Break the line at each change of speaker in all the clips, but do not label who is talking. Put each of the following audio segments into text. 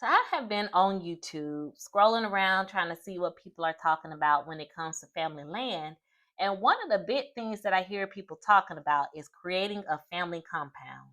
So I have been on YouTube scrolling around trying to see what people are talking about when it comes to family land. And one of the big things that I hear people talking about is creating a family compound.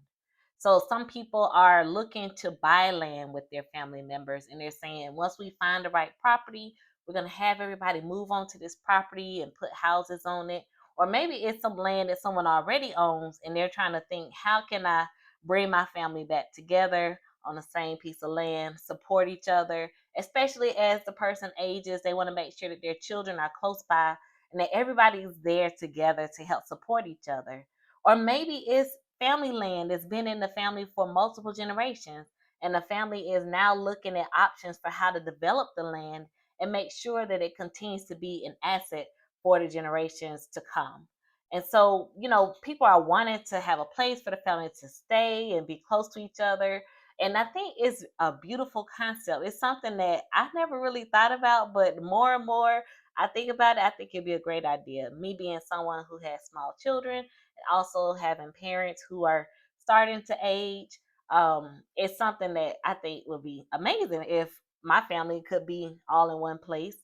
So some people are looking to buy land with their family members and they're saying once we find the right property, we're going to have everybody move onto this property and put houses on it. Or maybe it's some land that someone already owns and they're trying to think, how can I bring my family back together on the same piece of land, support each other, especially as the person ages. They want to make sure that their children are close by and that everybody's there together to help support each other. Or maybe it's family land that's been in the family for multiple generations, and the family is now looking at options for how to develop the land and make sure that it continues to be an asset for the generations to come. And so, people are wanting to have a place for the family to stay and be close to each other, and I think it's a beautiful concept. It's something that I never really thought about, but more and more I think about it, I think it'd be a great idea. Me being someone who has small children and also having parents who are starting to age, it's something that I think would be amazing if my family could be all in one place,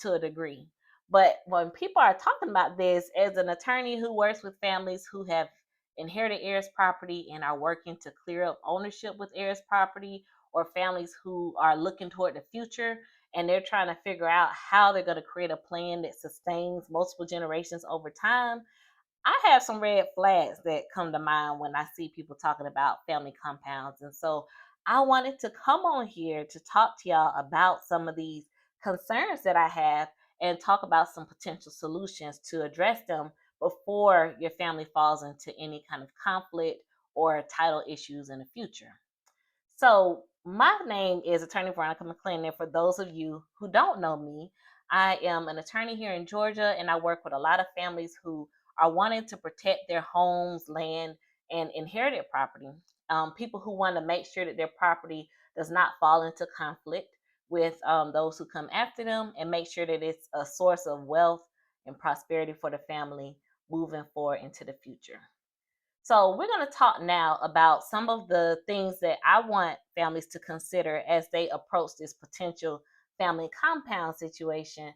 to a degree. But when people are talking about this, as an attorney who works with families who have inherited heirs property and are working to clear up ownership with heirs property, or families who are looking toward the future and they're trying to figure out how they're going to create a plan that sustains multiple generations over time. I have some red flags that come to mind when I see people talking about family compounds. And so I wanted to come on here to talk to y'all about some of these concerns that I have and talk about some potential solutions to address them before your family falls into any kind of conflict or title issues in the future. So, my name is Attorney Veronica McClendon. For those of you who don't know me, I am an attorney here in Georgia, and I work with a lot of families who are wanting to protect their homes, land, and inherited property. People who want to make sure that their property does not fall into conflict with those who come after them, and make sure that it's a source of wealth and prosperity for the family moving forward into the future. So, we're going to talk now about some of the things that I want families to consider as they approach this potential family compound situation,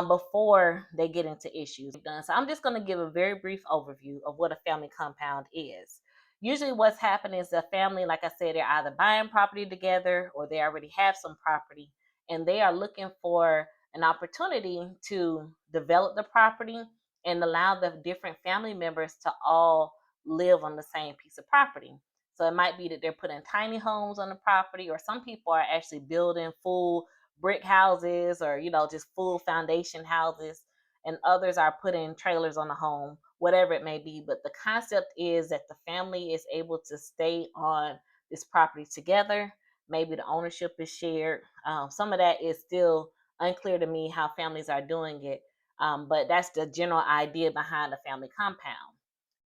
before they get into issues. So, I'm just going to give a very brief overview of what a family compound is. Usually, what's happening is the family, like I said, they're either buying property together or they already have some property and they are looking for an opportunity to develop the property and allow the different family members to all live on the same piece of property. So it might be that they're putting tiny homes on the property, or some people are actually building full brick houses or, just full foundation houses, and others are putting trailers on the home, whatever it may be. But the concept is that the family is able to stay on this property together. Maybe the ownership is shared. Some of that is still unclear to me how families are doing it, but that's the general idea behind a family compound.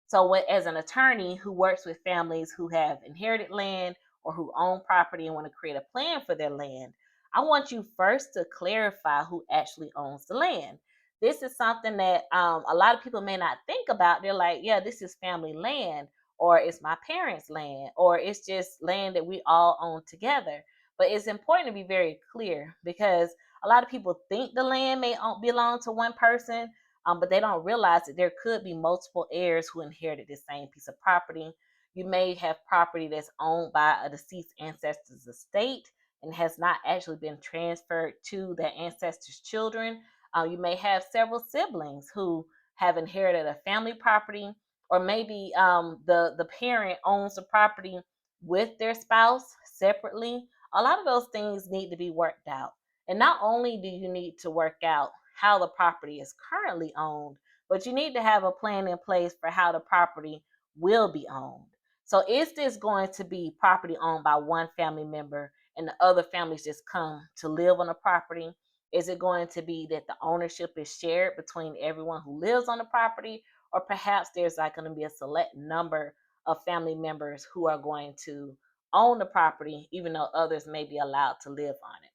So, as an attorney who works with families who have inherited land or who own property and want to create a plan for their land, I want you first to clarify who actually owns the land. This is something that a lot of people may not think about. They're like, yeah, this is family land, or it's my parents' land, or it's just land that we all own together. But it's important to be very clear because a lot of people think the land may belong to one person, but they don't realize that there could be multiple heirs who inherited the same piece of property. You may have property that's owned by a deceased ancestor's estate and has not actually been transferred to their ancestors' children. You may have several siblings who have inherited a family property, or maybe the parent owns the property with their spouse separately. A lot of those things need to be worked out. And not only do you need to work out how the property is currently owned, but you need to have a plan in place for how the property will be owned. So, is this going to be property owned by one family member and the other families just come to live on the property? Is it going to be that the ownership is shared between everyone who lives on the property? Or perhaps there's like going to be a select number of family members who are going to own the property, even though others may be allowed to live on it.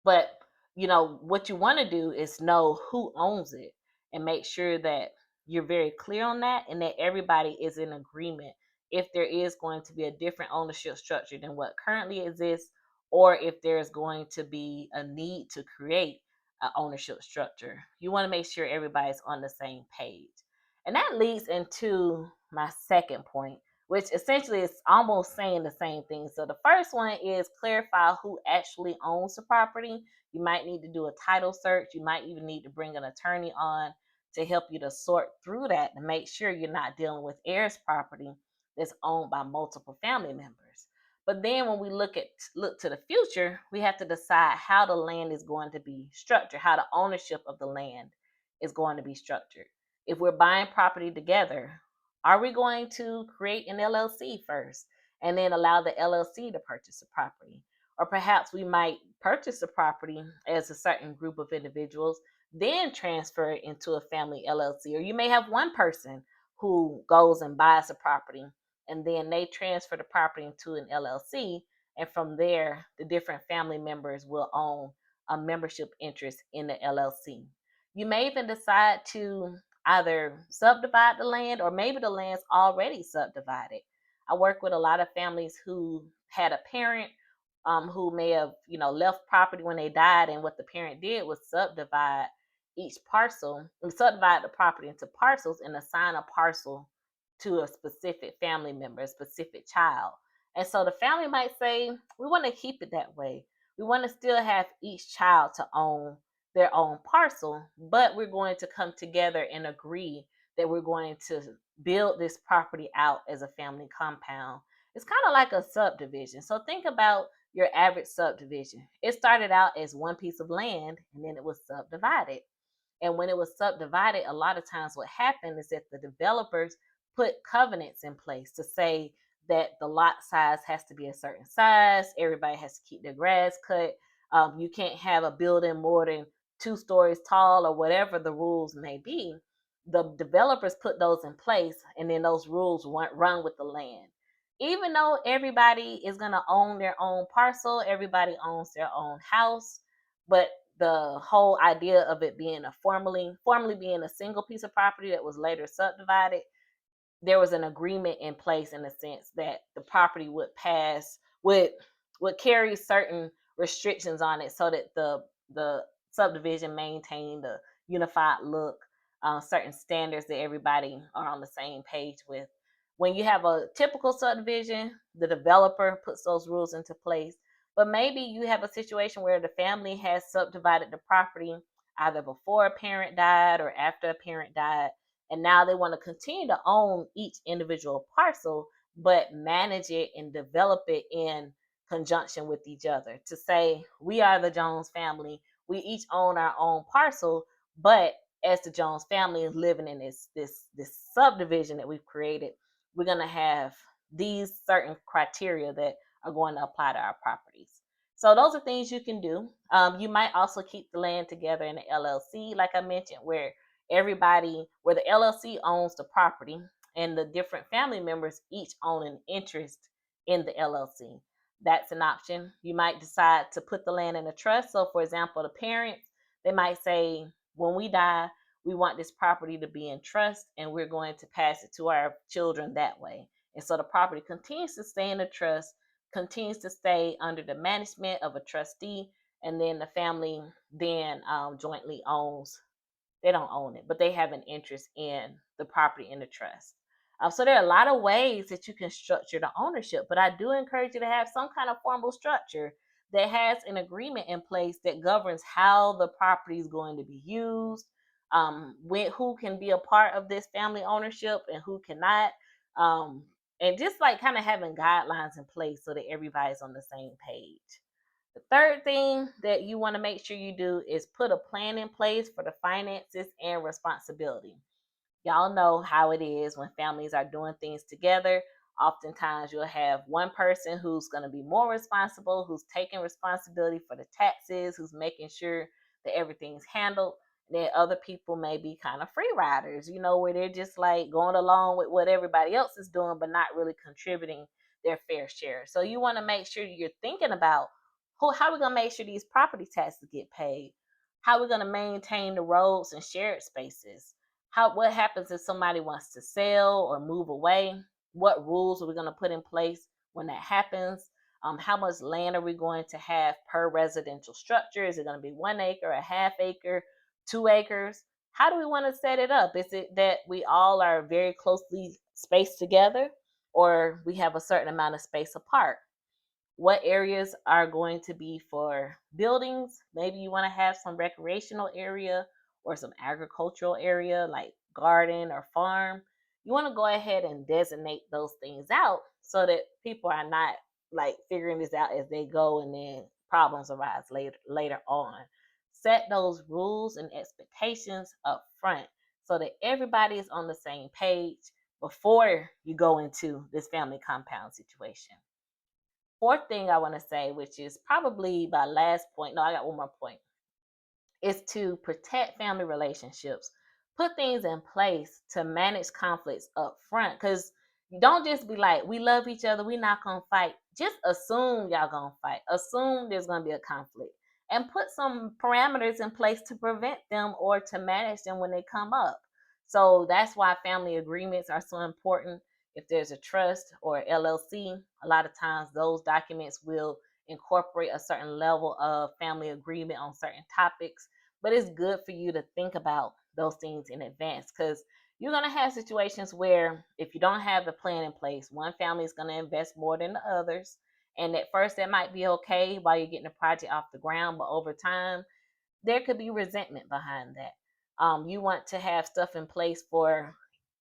But, what you want to do is know who owns it and make sure that you're very clear on that and that everybody is in agreement if there is going to be a different ownership structure than what currently exists, or if there's going to be a need to create an ownership structure. You want to make sure everybody's on the same page. And that leads into my second point, which essentially is almost saying the same thing. So the first one is clarify who actually owns the property. You might need to do a title search. You might even need to bring an attorney on to help you to sort through that to make sure you're not dealing with heirs property that's owned by multiple family members. But then when we look to the future, we have to decide how the land is going to be structured, how the ownership of the land is going to be structured. If we're buying property together, are we going to create an LLC first and then allow the LLC to purchase the property? Or perhaps we might purchase the property as a certain group of individuals, then transfer it into a family LLC. Or you may have one person who goes and buys the property and then they transfer the property into an LLC. And from there, the different family members will own a membership interest in the LLC. You may even decide to either subdivide the land, or maybe the land's already subdivided. I work with a lot of families who had a parent who may have, left property when they died, and what the parent did was subdivide each parcel, and subdivide the property into parcels and assign a parcel to a specific family member, a specific child. And so the family might say, we want to keep it that way. We want to still have each child to own their own parcel, but we're going to come together and agree that we're going to build this property out as a family compound. It's kind of like a subdivision. So think about your average subdivision. It started out as one piece of land and then it was subdivided. And when it was subdivided, a lot of times what happened is that the developers put covenants in place to say that the lot size has to be a certain size, everybody has to keep their grass cut, you can't have a building more than 2 stories tall, or whatever the rules may be. The developers put those in place, and then those rules run with the land. Even though everybody is going to own their own parcel, everybody owns their own house, but the whole idea of it being a formerly being a single piece of property that was later subdivided, there was an agreement in place in the sense that the property would carry certain restrictions on it so that the subdivision maintained a unified look, certain standards that everybody are on the same page with. When you have a typical subdivision, the developer puts those rules into place. But maybe you have a situation where the family has subdivided the property either before a parent died or after a parent died, and now they want to continue to own each individual parcel, but manage it and develop it in conjunction with each other to say, we are the Jones family. We each own our own parcel, but as the Jones family is living in this subdivision that we've created, we're going to have these certain criteria that are going to apply to our properties. So those are things you can do. You might also keep the land together in an LLC, like I mentioned, where the LLC owns the property and the different family members each own an interest in the LLC. That's an option. You might decide to put the land in a trust. So, for example, the parents, they might say, when we die, we want this property to be in trust and we're going to pass it to our children that way. And so the property continues to stay in the trust, continues to stay under the management of a trustee, and then the family then jointly owns. They don't own it, but they have an interest in the property in the trust. So there are a lot of ways that you can structure the ownership, but I do encourage you to have some kind of formal structure that has an agreement in place that governs how the property is going to be used, who can be a part of this family ownership and who cannot, and just like kind of having guidelines in place so that everybody's on the same page. The third thing that you want to make sure you do is put a plan in place for the finances and responsibility. Y'all know how it is when families are doing things together. Oftentimes, you'll have one person who's going to be more responsible, who's taking responsibility for the taxes, who's making sure that everything's handled. And then other people may be kind of free riders, where they're just like going along with what everybody else is doing, but not really contributing their fair share. So you want to make sure you're thinking about how are we going to make sure these property taxes get paid? How are we going to maintain the roads and shared spaces? What happens if somebody wants to sell or move away? what rules are we going to put in place when that happens? How much land are we going to have per residential structure? Is it going to be 1 acre, a half acre, 2 acres? How do we want to set it up? Is it that we all are very closely spaced together, or we have a certain amount of space apart? What areas are going to be for buildings? Maybe you want to have some recreational area or some agricultural area like garden or farm. You want to go ahead and designate those things out so that people are not like figuring this out as they go and then problems arise later on. Set those rules and expectations up front so that everybody is on the same page before you go into this family compound situation. Fourth thing I want to say, which is probably my last point. No, I got one more point, is to protect family relationships. Put things in place to manage conflicts up front. Because you don't just be like, we love each other, we not gonna fight. Just assume y'all gonna fight. Assume there's gonna be a conflict. And put some parameters in place to prevent them or to manage them when they come up. So that's why family agreements are so important. If there's a trust or LLC, a lot of times those documents will incorporate a certain level of family agreement on certain topics. But it's good for you to think about those things in advance, because you're going to have situations where if you don't have the plan in place, one family is going to invest more than the others. And at first, that might be okay while you're getting the project off the ground, but over time, there could be resentment behind that. You want to have stuff in place for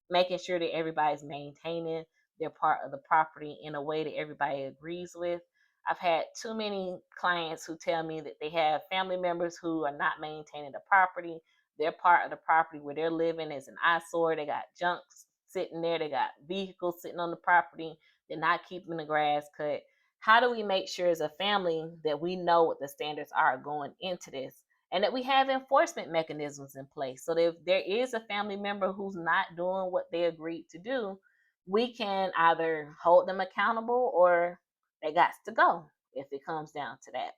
making sure that everybody's maintaining their part of the property in a way that everybody agrees with. I've had too many clients who tell me that they have family members who are not maintaining the property. Their part of the property where they're living is an eyesore. They got junk sitting there. They got vehicles sitting on the property. They're not keeping the grass cut. How do we make sure as a family that we know what the standards are going into this, and that we have enforcement mechanisms in place so that if there is a family member who's not doing what they agreed to do, we can either hold them accountable or they got to go if it comes down to that.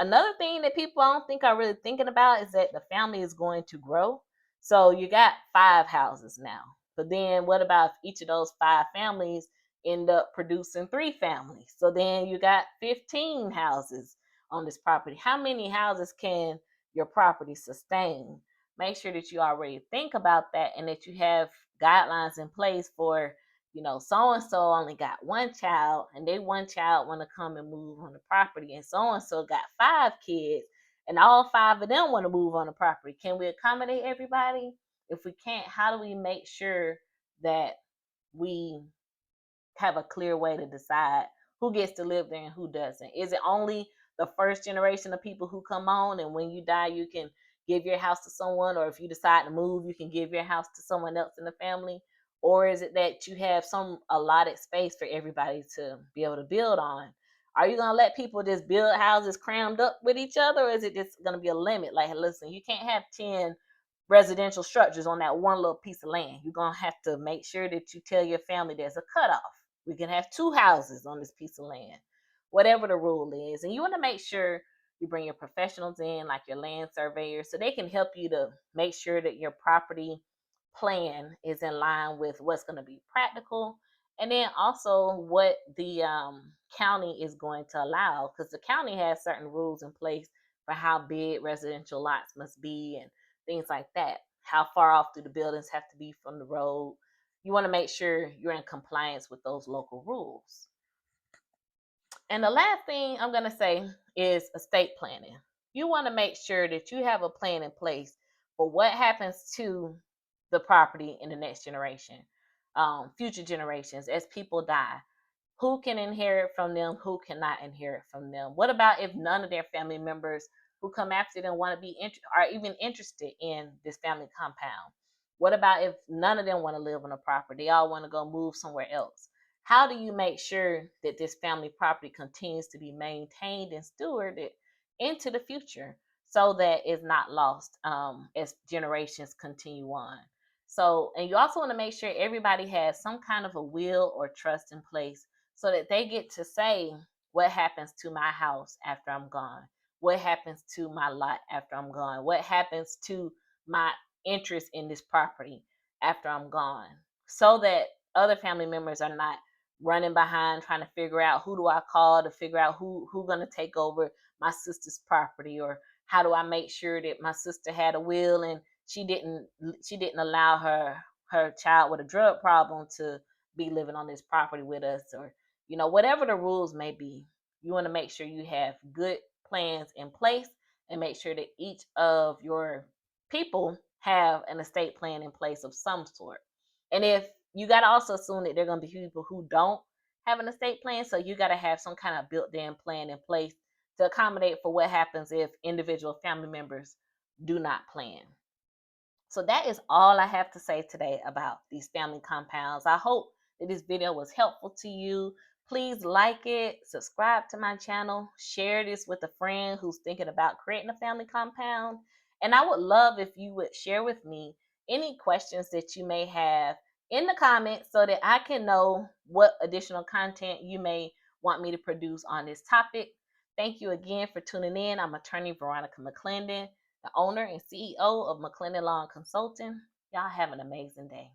Another thing that people I don't think are really thinking about is that the family is going to grow. So you got 5 houses now, but then what about if each of those 5 families end up producing 3 families? So then you got 15 houses on this property. How many houses can your property sustain? Make sure that you already think about that and that you have guidelines in place for, so and so only got one child, and they one child want to come and move on the property, and so got 5 kids, and all 5 of them want to move on the property. Can we accommodate everybody? If we can't, how do we make sure that we have a clear way to decide who gets to live there and who doesn't? Is it only the first generation of people who come on, and when you die, you can give your house to someone, or if you decide to move, you can give your house to someone else in the family? Or is it that you have some allotted space for everybody to be able to build on? Are you going to let people just build houses crammed up with each other, or is it just going to be a limit? Like, listen, you can't have 10 residential structures on that one little piece of land. You're going to have to make sure that you tell your family there's a cutoff. We can have 2 houses on this piece of land, whatever the rule is. And you want to make sure you bring your professionals in, like your land surveyors, so they can help you to make sure that your property plan is in line with what's going to be practical, and then also what the county is going to allow, because the county has certain rules in place for how big residential lots must be and things like that. How far off do the buildings have to be from the road? You want to make sure you're in compliance with those local rules. And the last thing I'm going to say is estate planning. You want to make sure that you have a plan in place for what happens to the property in the next generation, future generations, as people die. Who can inherit from them? Who cannot inherit from them? What about if none of their family members who come after them want to be are even interested in this family compound? What about if none of them want to live on the property? They all want to go move somewhere else. How do you make sure that this family property continues to be maintained and stewarded into the future so that it's not lost as generations continue on? So, and you also want to make sure everybody has some kind of a will or trust in place so that they get to say what happens to my house after I'm gone, what happens to my lot after I'm gone, what happens to my interest in this property after I'm gone, so that other family members are not running behind trying to figure out who do I call to figure out who gonna take over my sister's property, or how do I make sure that my sister had a will and she didn't allow her child with a drug problem to be living on this property with us, or whatever the rules may be. You want to make sure you have good plans in place and make sure that each of your people have an estate plan in place of some sort. And if you got to also assume that there are going to be people who don't have an estate plan, so you got to have some kind of built-in plan in place to accommodate for what happens if individual family members do not plan. So that is all I have to say today about these family compounds. I hope that this video was helpful to you. Please like it, subscribe to my channel, share this with a friend who's thinking about creating a family compound. And I would love if you would share with me any questions that you may have in the comments so that I can know what additional content you may want me to produce on this topic. Thank you again for tuning in. I'm attorney Veronica McClendon, the owner and CEO of McClendon Law and Consulting. Y'all have an amazing day.